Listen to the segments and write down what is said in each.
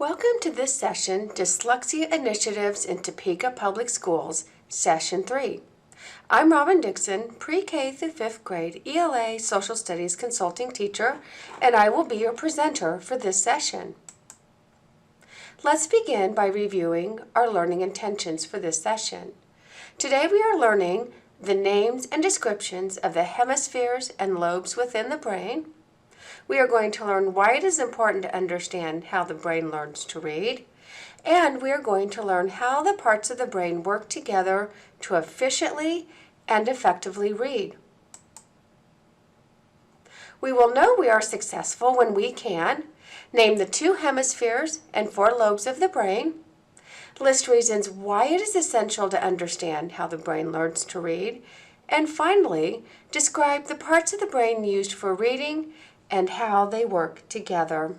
Welcome to this session, Dyslexia Initiatives in Topeka Public Schools, Session 3. I'm Robin Dixon, Pre-K through 5th grade ELA Social Studies Consulting Teacher, and I will be your presenter for this session. Let's begin by reviewing our learning intentions for this session. Today we are learning the names and descriptions of the hemispheres and lobes within the brain. We are going to learn why it is important to understand how the brain learns to read, and we are going to learn how the parts of the brain work together to efficiently and effectively read. We will know we are successful when we can name the 2 hemispheres and 4 lobes of the brain, list reasons why it is essential to understand how the brain learns to read, and finally, describe the parts of the brain used for reading and how they work together.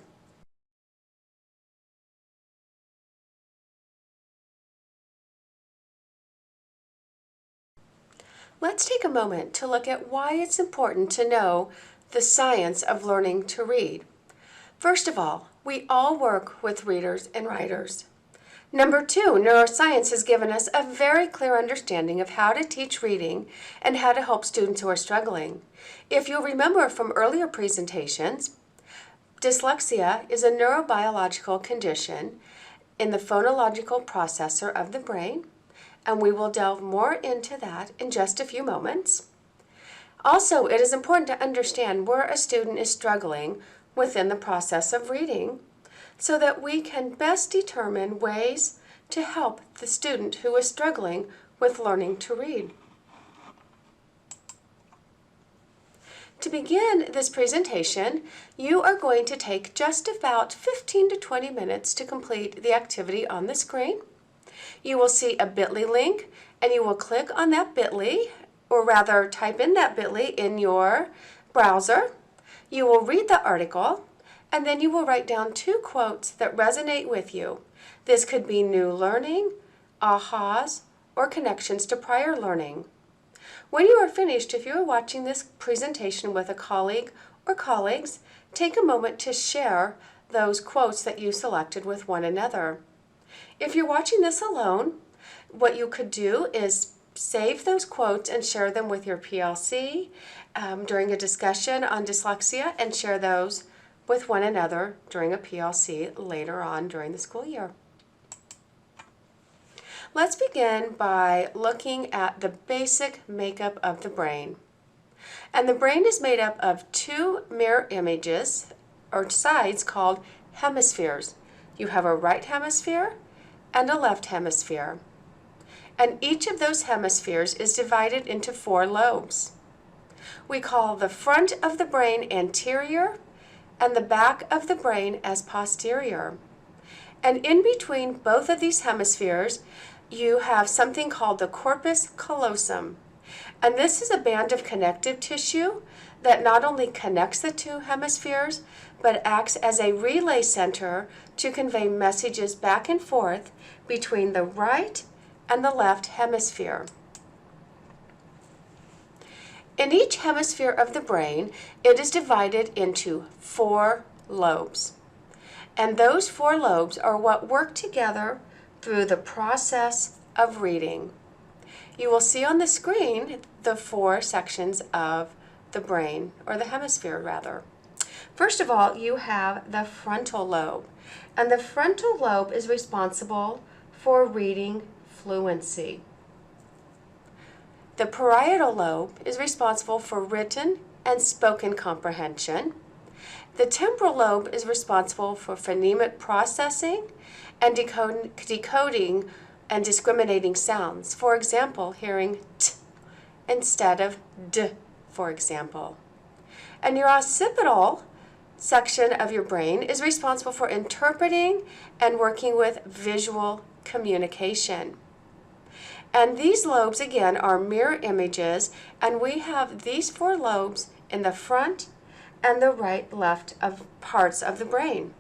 Let's take a moment to look at why it's important to know the science of learning to read. First of all, we all work with readers and writers. Number 2, neuroscience has given us a very clear understanding of how to teach reading and how to help students who are struggling. If you'll remember from earlier presentations, dyslexia is a neurobiological condition in the phonological processor of the brain, and we will delve more into that in just a few moments. Also, it is important to understand where a student is struggling within the process of reading, so that we can best determine ways to help the student who is struggling with learning to read. To begin this presentation, you are going to take just about 15 to 20 minutes to complete the activity on the screen. You will see a bit.ly link, and you will click on that bit.ly, or rather type in that bit.ly in your browser. You will read the article, and then you will write down 2 quotes that resonate with you. This could be new learning, ahas, or connections to prior learning. When you are finished, if you are watching this presentation with a colleague or colleagues, take a moment to share those quotes that you selected with one another. If you're watching this alone, what you could do is save those quotes and share them with your PLC during a discussion on dyslexia, and share those with one another during a PLC later on during the school year. Let's begin by looking at the basic makeup of the brain. And the brain is made up of 2 mirror images, or sides, called hemispheres. You have a right hemisphere and a left hemisphere. And each of those hemispheres is divided into 4 lobes. We call the front of the brain anterior and the back of the brain as posterior. And in between both of these hemispheres, you have something called the corpus callosum. And this is a band of connective tissue that not only connects the 2 hemispheres, but acts as a relay center to convey messages back and forth between the right and the left hemisphere. In each hemisphere of the brain, it is divided into 4 lobes. And those 4 lobes are what work together through the process of reading. You will see on the screen the 4 sections of the brain, or the hemisphere rather. First of all, you have the frontal lobe. And the frontal lobe is responsible for reading fluency. The parietal lobe is responsible for written and spoken comprehension. The temporal lobe is responsible for phonemic processing and decoding and discriminating sounds. For example, hearing t instead of d, for example. And your occipital section of your brain is responsible for interpreting and working with visual communication. And these lobes, again, are mirror images, and we have these 4 lobes in the front and the right, left of parts of the brain.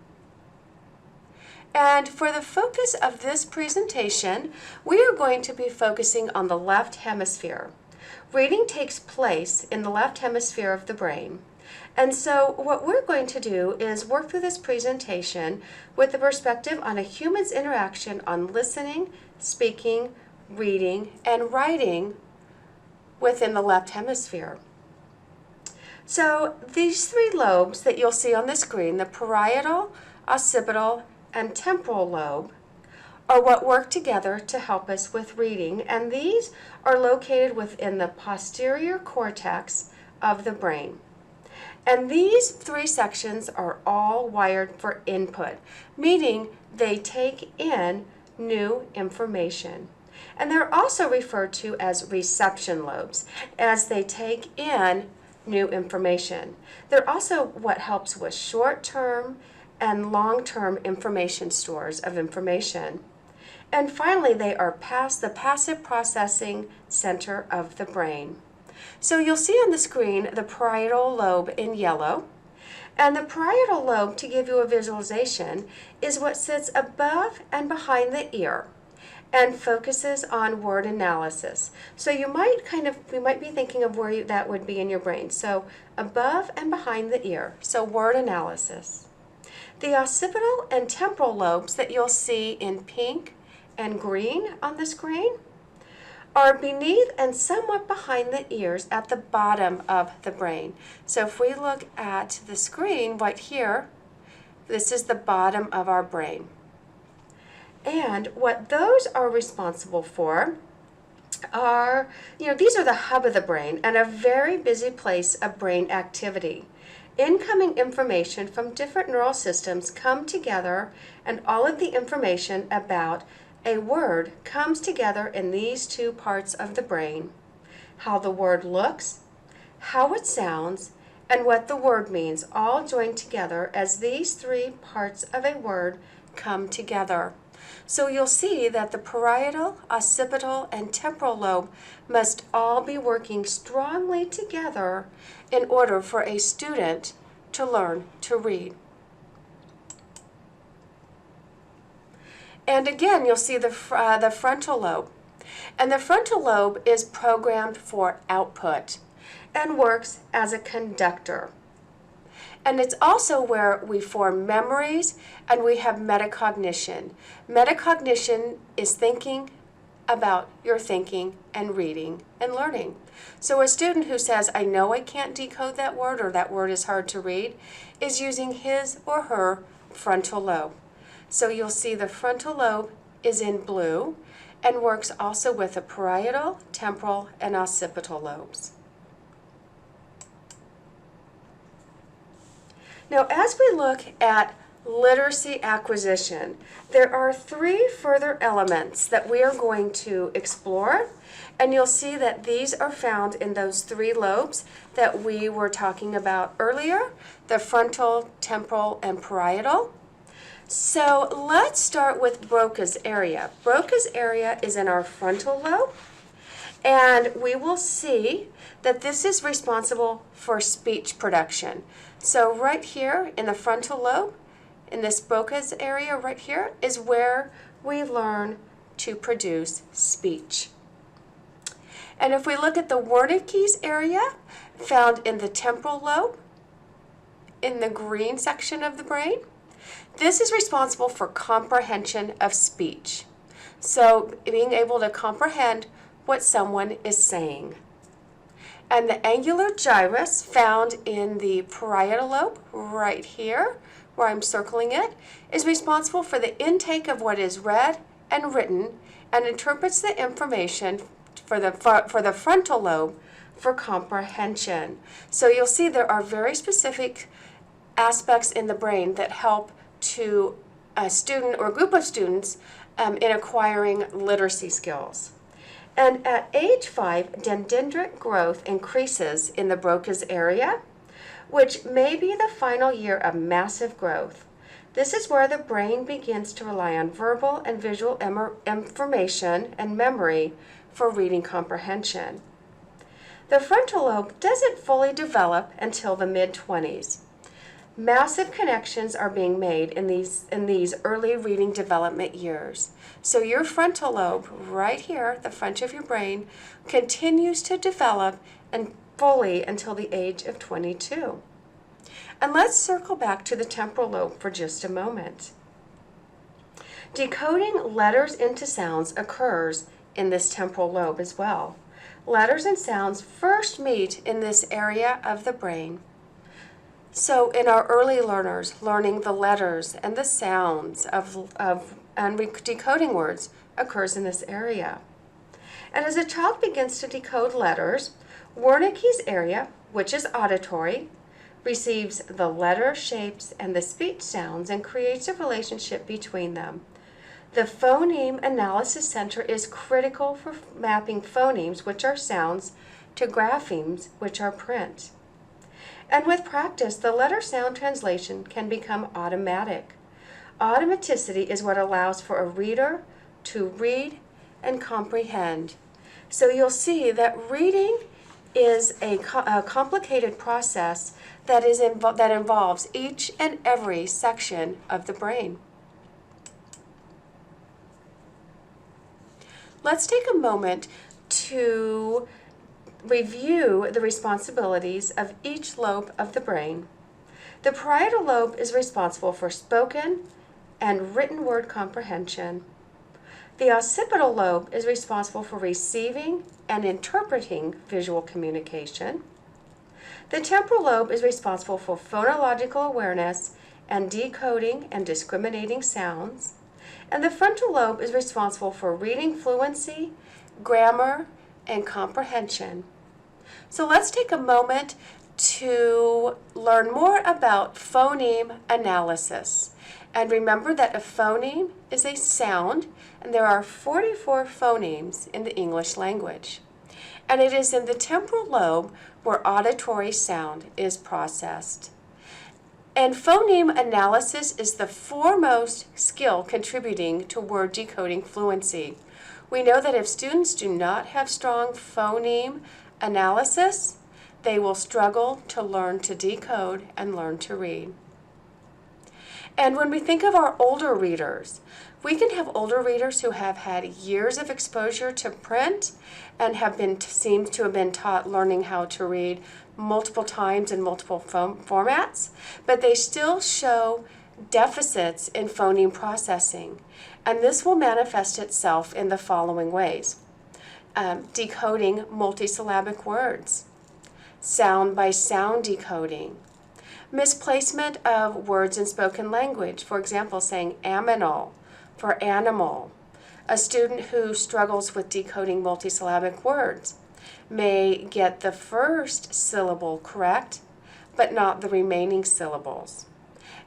And for the focus of this presentation, we are going to be focusing on the left hemisphere. Reading takes place in the left hemisphere of the brain, And so what we're going to do is work through this presentation with the perspective on a human's interaction on listening, speaking, reading, and writing within the left hemisphere. So these three lobes that you'll see on the screen, the parietal, occipital, and temporal lobe, are what work together to help us with reading, and these are located within the posterior cortex of the brain. And these three sections are all wired for input, meaning they take in new information. And they're also referred to as reception lobes, as they take in new information. They're also what helps with short-term and long-term information stores of information. And finally, they are the passive processing center of the brain. So you'll see on the screen the parietal lobe in yellow. And the parietal lobe, to give you a visualization, is what sits above and behind the ear and focuses on word analysis. So you might be thinking of where that would be in your brain. So above and behind the ear, so word analysis. The occipital and temporal lobes that you'll see in pink and green on the screen are beneath and somewhat behind the ears at the bottom of the brain. So if we look at the screen right here, this is the bottom of our brain. And what those are responsible for are, these are the hub of the brain and a very busy place of brain activity. Incoming information from different neural systems come together, and all of the information about a word comes together in these two parts of the brain: how the word looks, how it sounds, and what the word means, all joined together as these three parts of a word come together. So you'll see that the parietal, occipital, and temporal lobe must all be working strongly together in order for a student to learn to read. And again, you'll see the frontal lobe. And the frontal lobe is programmed for output and works as a conductor. And it's also where we form memories and we have metacognition. Metacognition is thinking about your thinking and reading and learning. So a student who says, I know I can't decode that word, or that word is hard to read, is using his or her frontal lobe. So you'll see the frontal lobe is in blue and works also with the parietal, temporal, and occipital lobes. Now, as we look at literacy acquisition, there are three further elements that we are going to explore, and you'll see that these are found in those three lobes that we were talking about earlier: the frontal, temporal, and parietal. So let's start with Broca's area. Broca's area is in our frontal lobe, and we will see that this is responsible for speech production. So right here in the frontal lobe, in this Broca's area right here, is where we learn to produce speech. And if we look at the Wernicke's area, found in the temporal lobe, in the green section of the brain, this is responsible for comprehension of speech. So being able to comprehend what someone is saying. And the angular gyrus, found in the parietal lobe right here, where I'm circling it, is responsible for the intake of what is read and written and interprets the information for the frontal lobe for comprehension. So you'll see there are very specific aspects in the brain that help to a student or a group of students in acquiring literacy skills. And at age 5, dendritic growth increases in the Broca's area, which may be the final year of massive growth. This is where the brain begins to rely on verbal and visual information and memory for reading comprehension. The frontal lobe doesn't fully develop until the mid-20s. Massive connections are being made in these early reading development years. So your frontal lobe, right here, the front of your brain, continues to develop and fully until the age of 22. And let's circle back to the temporal lobe for just a moment. Decoding letters into sounds occurs in this temporal lobe as well. Letters and sounds first meet in this area of the brain. So in our early learners, learning the letters and the sounds and decoding words occurs in this area. And as a child begins to decode letters, Wernicke's area, which is auditory, receives the letter shapes and the speech sounds and creates a relationship between them. The phoneme analysis center is critical for mapping phonemes, which are sounds, to graphemes, which are print. And with practice, the letter-sound translation can become automatic. Automaticity is what allows for a reader to read and comprehend. So you'll see that reading is a complicated process that involves each and every section of the brain. Let's take a moment to review the responsibilities of each lobe of the brain. The parietal lobe is responsible for spoken and written word comprehension. The occipital lobe is responsible for receiving and interpreting visual communication. The temporal lobe is responsible for phonological awareness and decoding and discriminating sounds. And the frontal lobe is responsible for reading fluency, grammar, and comprehension. So let's take a moment to learn more about phoneme analysis. And remember that a phoneme is a sound, and there are 44 phonemes in the English language. And it is in the temporal lobe where auditory sound is processed. And phoneme analysis is the foremost skill contributing to word decoding fluency. We know that if students do not have strong phoneme analysis, they will struggle to learn to decode and learn to read. And when we think of our older readers, we can have older readers who have had years of exposure to print and seem to have been taught learning how to read multiple times in multiple formats, but they still show deficits in phoneme processing. And this will manifest itself in the following ways. Decoding multisyllabic words, sound by sound decoding, misplacement of words in spoken language, for example, saying aminal for animal. A student who struggles with decoding multisyllabic words may get the first syllable correct, but not the remaining syllables.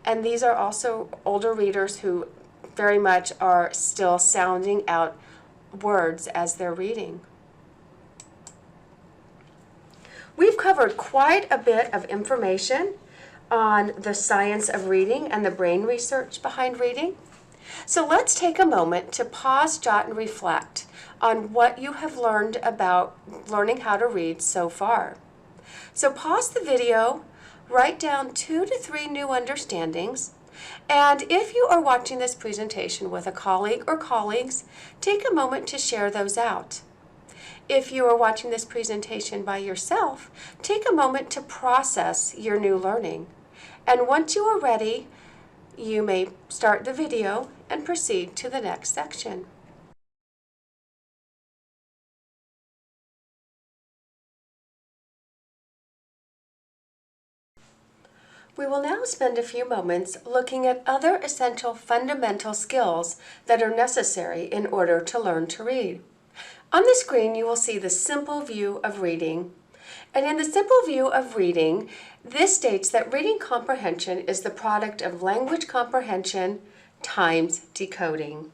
And these are also older readers who very much are still sounding out words as they're reading. We've covered quite a bit of information on the science of reading and the brain research behind reading. So let's take a moment to pause, jot, and reflect on what you have learned about learning how to read so far. So pause the video, write down 2 to 3 new understandings, and if you are watching this presentation with a colleague or colleagues, take a moment to share those out. If you are watching this presentation by yourself, take a moment to process your new learning. And once you are ready, you may start the video and proceed to the next section. We will now spend a few moments looking at other essential fundamental skills that are necessary in order to learn to read. On the screen, you will see the simple view of reading. And in the simple view of reading, this states that reading comprehension is the product of language comprehension times decoding.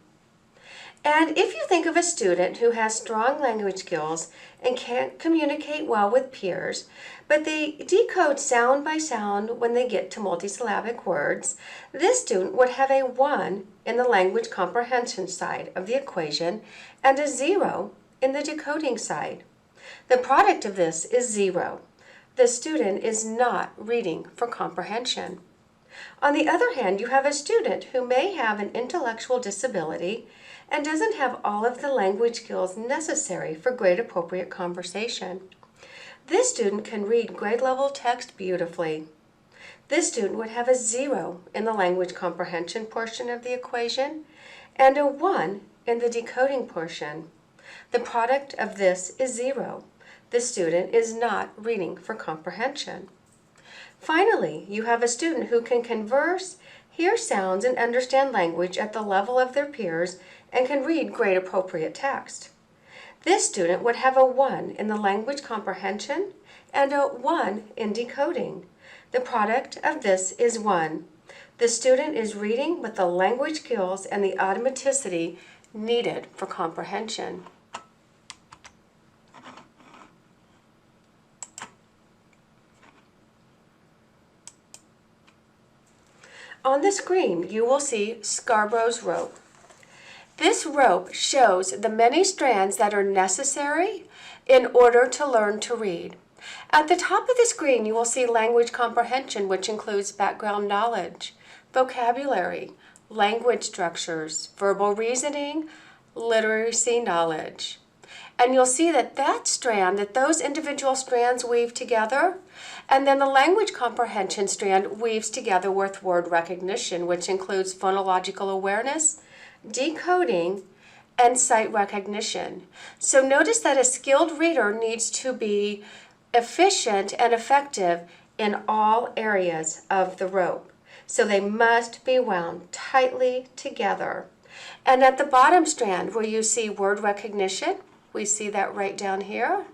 And if you think of a student who has strong language skills and can't communicate well with peers, but they decode sound by sound when they get to multisyllabic words, this student would have a 1 in the language comprehension side of the equation and a 0 in the decoding side. The product of this is 0. The student is not reading for comprehension. On the other hand, you have a student who may have an intellectual disability and doesn't have all of the language skills necessary for grade appropriate conversation. This student can read grade level text beautifully. This student would have a 0 in the language comprehension portion of the equation and a 1 in the decoding portion. The product of this is 0. The student is not reading for comprehension. Finally, you have a student who can converse, hear sounds, and understand language at the level of their peers and can read grade appropriate text. This student would have a 1 in the language comprehension and a 1 in decoding. The product of this is 1. The student is reading with the language skills and the automaticity needed for comprehension. On the screen, you will see Scarborough's rope. This rope shows the many strands that are necessary in order to learn to read. At the top of the screen, you will see language comprehension, which includes background knowledge, vocabulary, language structures, verbal reasoning, literacy knowledge. And you'll see that those individual strands weave together, and then the language comprehension strand weaves together with word recognition, which includes phonological awareness, decoding, and sight recognition. So notice that a skilled reader needs to be efficient and effective in all areas of the rope. So they must be wound tightly together. And at the bottom strand where you see word recognition, we see that right down here,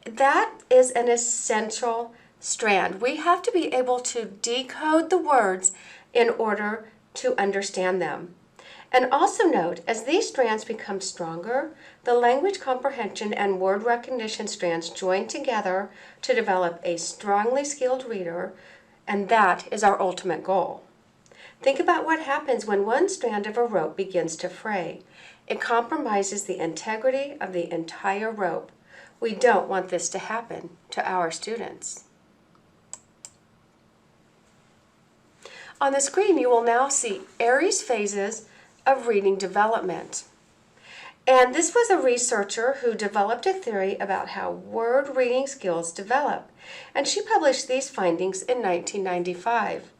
that is an essential strand. We have to be able to decode the words in order to understand them. And also note, as these strands become stronger, the language comprehension and word recognition strands join together to develop a strongly skilled reader, and that is our ultimate goal. Think about what happens when one strand of a rope begins to fray. It compromises the integrity of the entire rope. We don't want this to happen to our students. On the screen, you will now see Aries phases of reading development. And this was a researcher who developed a theory about how word reading skills develop, and she published these findings in 1995.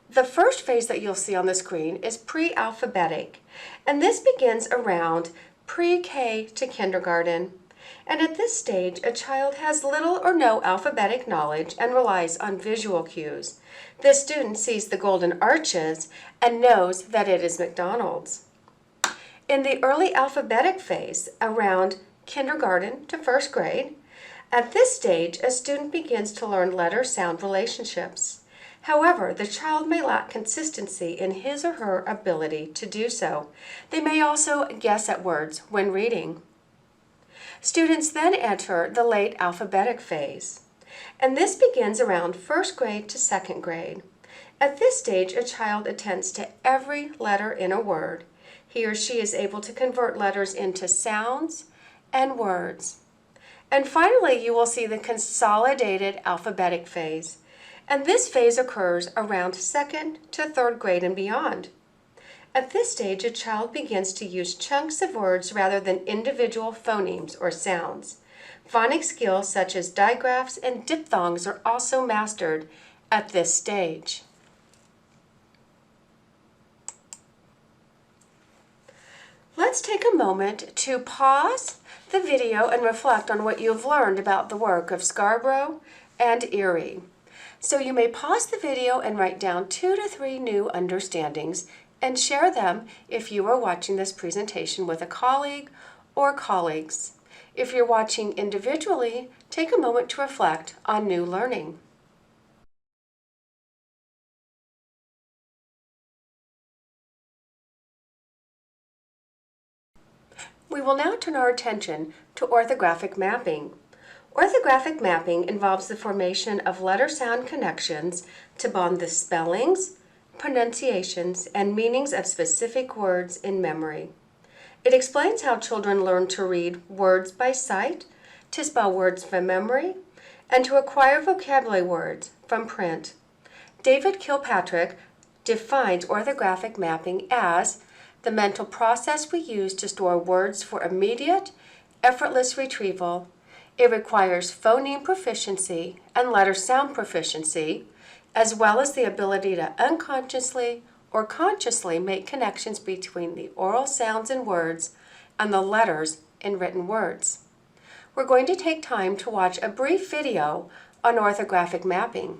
The first phase that you'll see on the screen is pre-alphabetic, and this begins around pre-K to kindergarten. And at this stage, a child has little or no alphabetic knowledge and relies on visual cues. This student sees the golden arches and knows that it is McDonald's. In the early alphabetic phase, around kindergarten to first grade, at this stage, a student begins to learn letter-sound relationships. However, the child may lack consistency in his or her ability to do so. They may also guess at words when reading. Students then enter the late alphabetic phase, and this begins around first grade to second grade. At this stage, a child attends to every letter in a word. He or she is able to convert letters into sounds and words. And finally, you will see the consolidated alphabetic phase. And this phase occurs around second to third grade and beyond. At this stage, a child begins to use chunks of words rather than individual phonemes or sounds. Phonics skills such as digraphs and diphthongs are also mastered at this stage. Let's take a moment to pause the video and reflect on what you've learned about the work of Scarborough and Erie. So you may pause the video and write down 2 to 3 new understandings and share them if you are watching this presentation with a colleague or colleagues. If you're watching individually, take a moment to reflect on new learning. We will now turn our attention to orthographic mapping. Orthographic mapping involves the formation of letter-sound connections to bond the spellings, pronunciations, and meanings of specific words in memory. It explains how children learn to read words by sight, to spell words from memory, and to acquire vocabulary words from print. David Kilpatrick defines orthographic mapping as the mental process we use to store words for immediate, effortless retrieval. It requires phoneme proficiency and letter sound proficiency, as well as the ability to unconsciously or consciously make connections between the oral sounds in words and the letters in written words. We're going to take time to watch a brief video on orthographic mapping.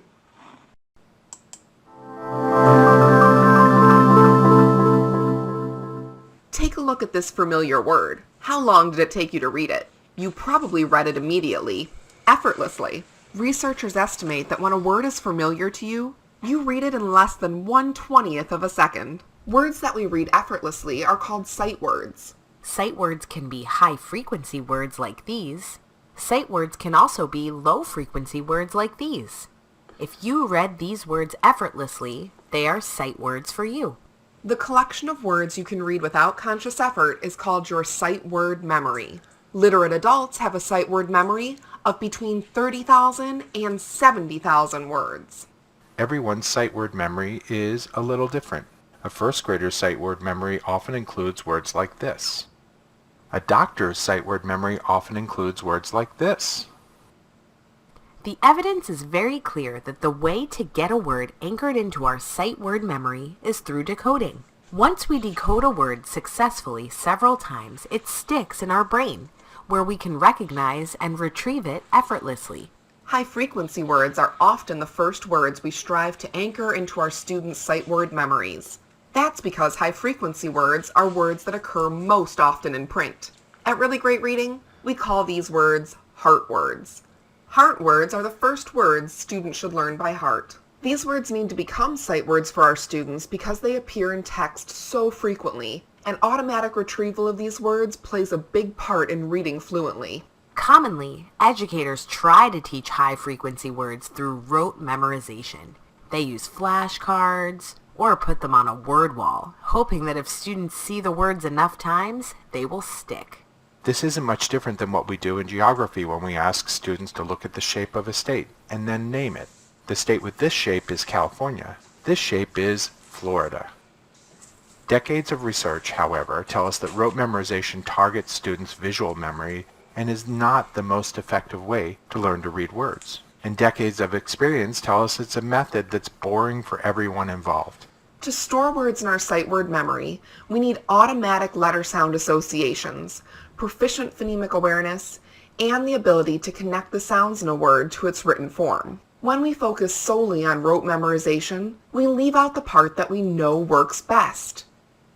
Take a look at this familiar word. How long did it take you to read it? You probably read it immediately, effortlessly. Researchers estimate that when a word is familiar to you, you read it in less than 1/20th of a second. Words that we read effortlessly are called sight words. Sight words can be high-frequency words like these. Sight words can also be low-frequency words like these. If you read these words effortlessly, they are sight words for you. The collection of words you can read without conscious effort is called your sight word memory. Literate adults have a sight word memory of between 30,000 and 70,000 words. Everyone's sight word memory is a little different. A first grader's sight word memory often includes words like this. A doctor's sight word memory often includes words like this. The evidence is very clear that the way to get a word anchored into our sight word memory is through decoding. Once we decode a word successfully several times, it sticks in our brain, where we can recognize and retrieve it effortlessly. High-frequency words are often the first words we strive to anchor into our students' sight word memories. That's because high-frequency words are words that occur most often in print. At Really Great Reading, we call these words heart words. Heart words are the first words students should learn by heart. These words need to become sight words for our students because they appear in text so frequently, and automatic retrieval of these words plays a big part in reading fluently. Commonly, educators try to teach high-frequency words through rote memorization. They use flashcards or put them on a word wall, hoping that if students see the words enough times, they will stick. This isn't much different than what we do in geography when we ask students to look at the shape of a state and then name it. The state with this shape is California. This shape is Florida. Decades of research, however, tell us that rote memorization targets students' visual memory and is not the most effective way to learn to read words. And decades of experience tell us it's a method that's boring for everyone involved. To store words in our sight word memory, we need automatic letter sound associations, proficient phonemic awareness, and the ability to connect the sounds in a word to its written form. When we focus solely on rote memorization, we leave out the part that we know works best: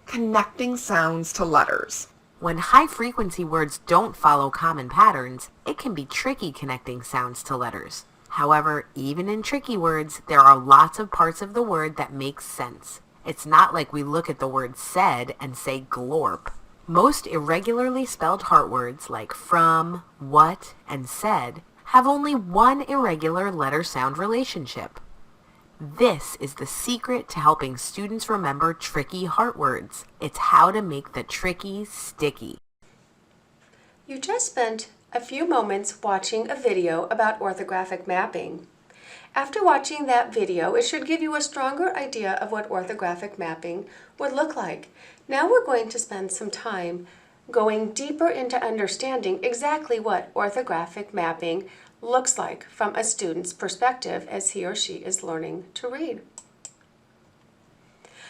connecting sounds to letters. When high-frequency words don't follow common patterns, it can be tricky connecting sounds to letters. However, even in tricky words, there are lots of parts of the word that make sense. It's not like we look at the word said and say glorp. Most irregularly spelled heart words like from, what, and said have only one irregular letter-sound relationship. This is the secret to helping students remember tricky heart words. It's how to make the tricky sticky. You just spent a few moments watching a video about orthographic mapping. After watching that video, it should give you a stronger idea of what orthographic mapping would look like. Now we're going to spend some time going deeper into understanding exactly what orthographic mapping looks like from a student's perspective as he or she is learning to read.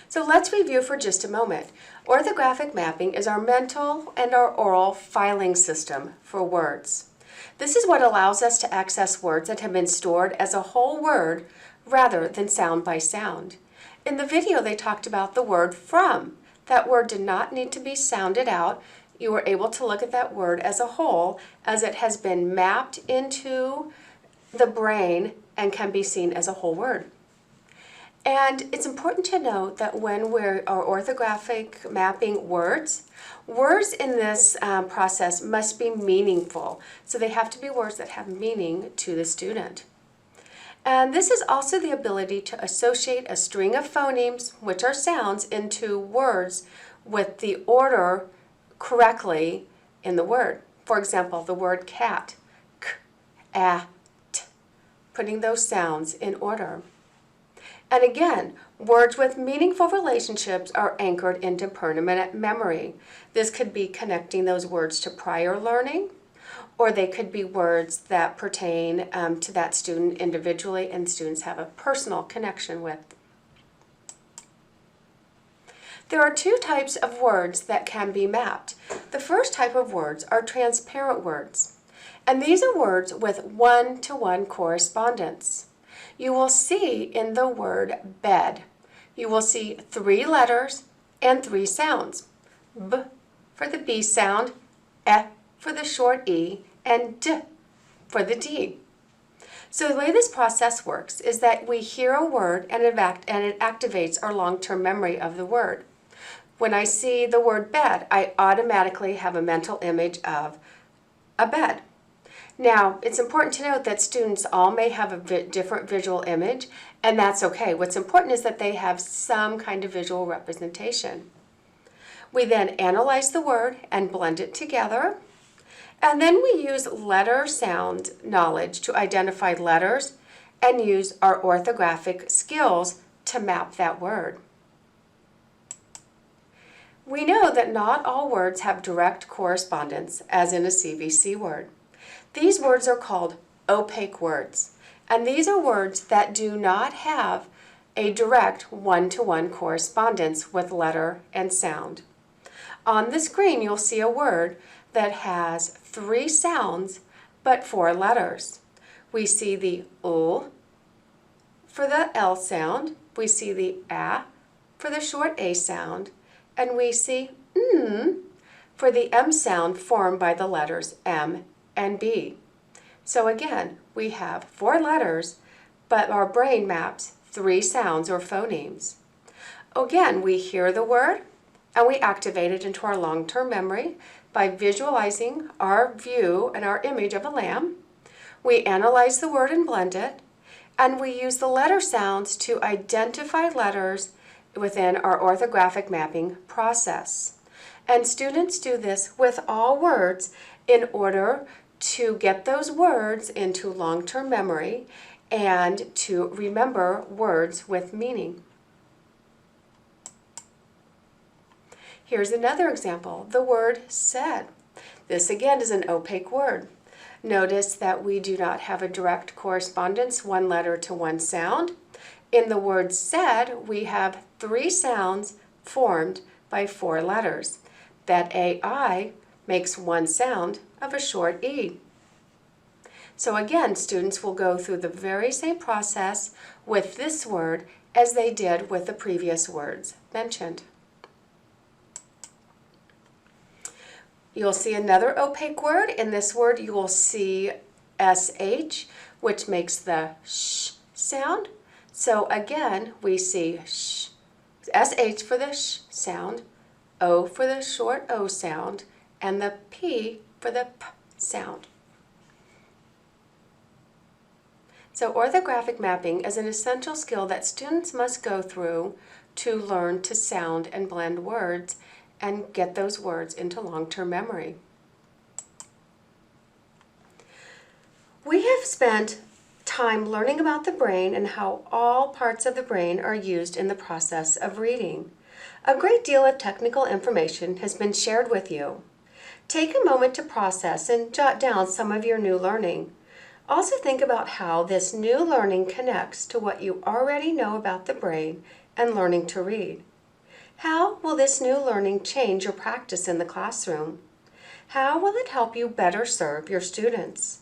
So let's review for just a moment. Orthographic mapping is our mental and our oral filing system for words. This is what allows us to access words that have been stored as a whole word rather than sound by sound. In the video, they talked about the word from. That word did not need to be sounded out. You were able to look at that word as a whole, as it has been mapped into the brain and can be seen as a whole word. And it's important to note that when we are orthographic mapping words, words in this process must be meaningful. So they have to be words that have meaning to the student. And this is also the ability to associate a string of phonemes, which are sounds, into words with the order correctly in the word. For example, the word cat, k, a, t, putting those sounds in order. And again, words with meaningful relationships are anchored into permanent memory. This could be connecting those words to prior learning, or they could be words that pertain to that student individually and students have a personal connection with. There are two types of words that can be mapped. The first type of words are transparent words, and these are words with one-to-one correspondence. You will see in the word bed, you will see 3 letters and 3 sounds. B for the B sound, E for the short E, and D for the D. So the way this process works is that we hear a word and it activates our long-term memory of the word. When I see the word bed, I automatically have a mental image of a bed. Now, it's important to note that students all may have a different visual image, and that's okay. What's important is that they have some kind of visual representation. We then analyze the word and blend it together, and then we use letter sound knowledge to identify letters and use our orthographic skills to map that word. We know that not all words have direct correspondence, as in a CVC word. These words are called opaque words, and these are words that do not have a direct one-to-one correspondence with letter and sound. On the screen, you'll see a word that has 3 sounds but 4 letters. We see the U for the L sound, we see the A for the short A sound, and we see for the M sound formed by the letters M and B. So again, we have 4 letters, but our brain maps 3 sounds or phonemes. Again, we hear the word and we activate it into our long-term memory by visualizing our view and our image of a lamb. We analyze the word and blend it, and we use the letter sounds to identify letters within our orthographic mapping process. And students do this with all words in order to get those words into long-term memory and to remember words with meaning. Here's another example, the word said. This again is an opaque word. Notice that we do not have a direct correspondence, 1 letter to 1 sound. In the word said, we have 3 sounds formed by 4 letters. That AI makes 1 sound of a short E. So again, students will go through the very same process with this word as they did with the previous words mentioned. You'll see another opaque word. In this word, you will see SH, which makes the sh sound. So again, we see sh, SH for the sh sound, O for the short O sound, and the P for the P sound. So orthographic mapping is an essential skill that students must go through to learn to sound and blend words and get those words into long-term memory. We have spent time learning about the brain and how all parts of the brain are used in the process of reading. A great deal of technical information has been shared with you. Take a moment to process and jot down some of your new learning. Also think about how this new learning connects to what you already know about the brain and learning to read. How will this new learning change your practice in the classroom? How will it help you better serve your students?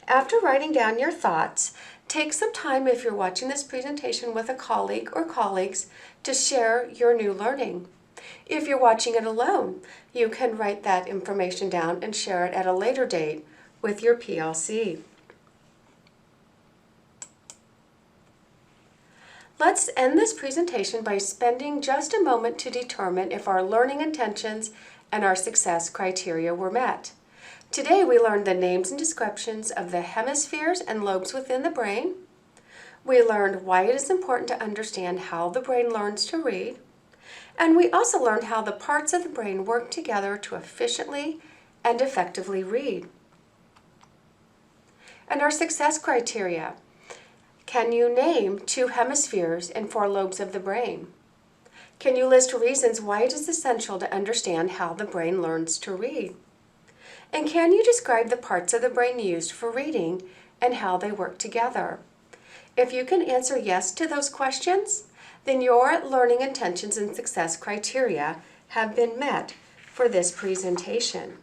After writing down your thoughts, take some time if you're watching this presentation with a colleague or colleagues to share your new learning. If you're watching it alone, you can write that information down and share it at a later date with your PLC. Let's end this presentation by spending just a moment to determine if our learning intentions and our success criteria were met. Today we learned the names and descriptions of the hemispheres and lobes within the brain. We learned why it is important to understand how the brain learns to read. And we also learned how the parts of the brain work together to efficiently and effectively read. And our success criteria. Can you name 2 hemispheres and 4 lobes of the brain? Can you list reasons why it is essential to understand how the brain learns to read? And can you describe the parts of the brain used for reading and how they work together? If you can answer yes to those questions, then your learning intentions and success criteria have been met for this presentation.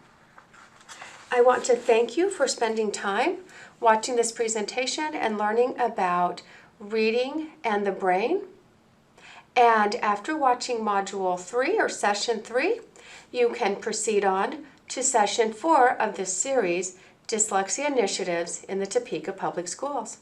I want to thank you for spending time watching this presentation and learning about reading and the brain. And after watching Module 3 or Session 3, you can proceed on to Session 4 of this series, Dyslexia Initiatives in the Topeka Public Schools.